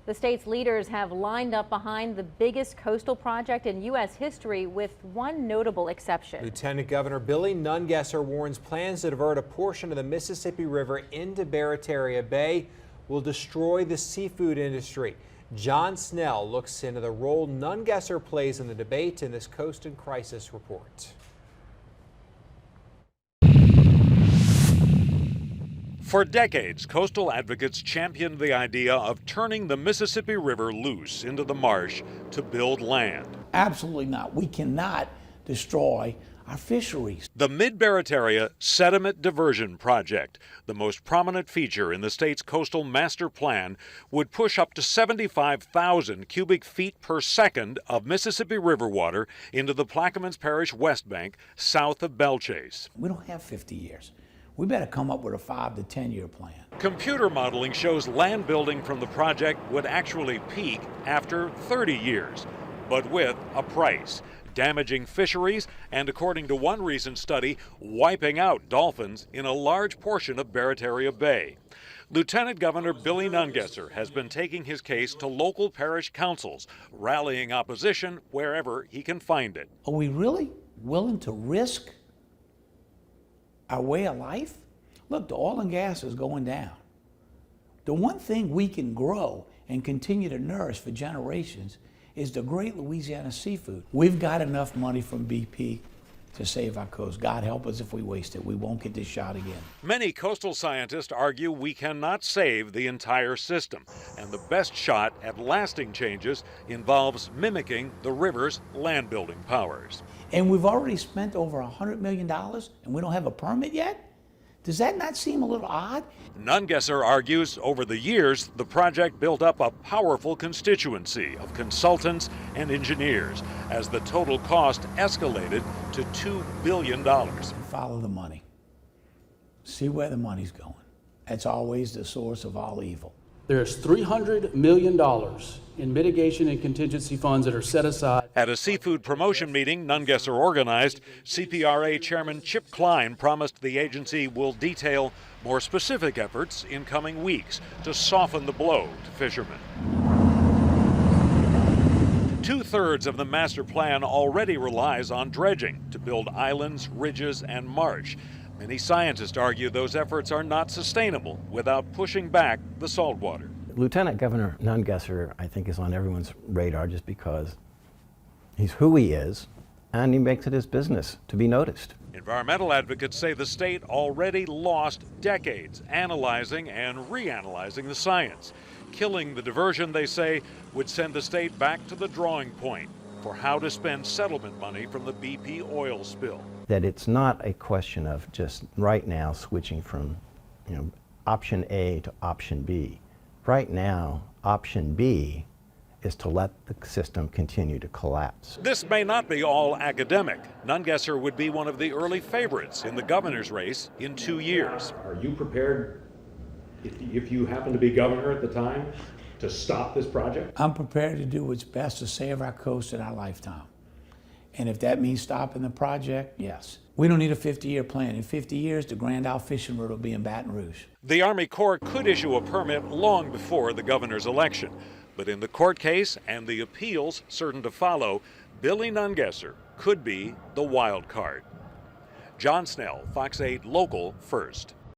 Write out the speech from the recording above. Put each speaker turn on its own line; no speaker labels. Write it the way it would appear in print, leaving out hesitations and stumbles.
The state's leaders have lined up behind the biggest coastal project in U.S. history, with one notable exception.
Lieutenant Governor Billy Nungesser warns plans to divert a portion of the Mississippi River into Barataria Bay will destroy the seafood industry. John Snell looks into the role Nungesser plays in the debate in this Coast and Crisis report.
For decades, coastal advocates championed the idea of turning the Mississippi River loose into the marsh to build land.
Absolutely not. We cannot destroy our fisheries.
The Mid-Breton Sediment Diversion Project, the most prominent feature in the state's coastal master plan, would push up to 75,000 cubic feet per second of Mississippi River water into the Plaquemines Parish West Bank, south of Belchase.
We don't have 50 years. We better come up with a 5 to 10 year plan.
Computer modeling shows land building from the project would actually peak after 30 years, but with a price. Damaging fisheries and, according to one recent study, wiping out dolphins in a large portion of Barataria Bay. Lieutenant Governor Billy Nungesser has been taking his case to local parish councils, rallying opposition wherever he can find it.
Are we really willing to risk our way of life? Look, the oil and gas is going down. The one thing we can grow and continue to nourish for generations is the great Louisiana seafood. We've got enough money from BP to save our coast. God help us if we waste it. We won't get this shot again.
Many coastal scientists argue we cannot save the entire system, and the best shot at lasting changes involves mimicking the river's land-building powers.
And we've already spent over $100 million and we don't have a permit yet? Does that not seem a little odd?
Nungesser argues over the years, the project built up a powerful constituency of consultants and engineers as the total cost escalated to $2 billion.
Follow the money. See where the money's going. That's always the source of all evil.
There's $300 million in mitigation and contingency funds that are set aside.
At a seafood promotion meeting Nungesser organized, CPRA Chairman Chip Klein promised the agency will detail more specific efforts in coming weeks to soften the blow to fishermen. 2/3 of the master plan already relies on dredging to build islands, ridges, and marsh. Many scientists argue those efforts are not sustainable without pushing back the saltwater.
Lieutenant Governor Nungesser, I think, is on everyone's radar just because he's who he is, and he makes it his business to be noticed.
Environmental advocates say the state already lost decades analyzing and reanalyzing the science. Killing the diversion, they say, would send the state back to the drawing point for how to spend settlement money from the BP oil spill.
That it's not a question of just right now switching from, option A to option B. Right now, option B is to let the system continue to collapse.
This may not be all academic. Nungesser would be one of the early favorites in the governor's race in 2 years.
Are you prepared, if you happen to be governor at the time, to stop this project?
I'm prepared to do what's best to save our coast in our lifetime. And if that means stopping the project, yes. We don't need a 50-year plan. In 50 years, the Grand Isle fishing route will be in Baton Rouge.
The Army Corps could issue a permit long before the governor's election. But in the court case and the appeals certain to follow, Billy Nungesser could be the wild card. John Snell, Fox 8 Local First.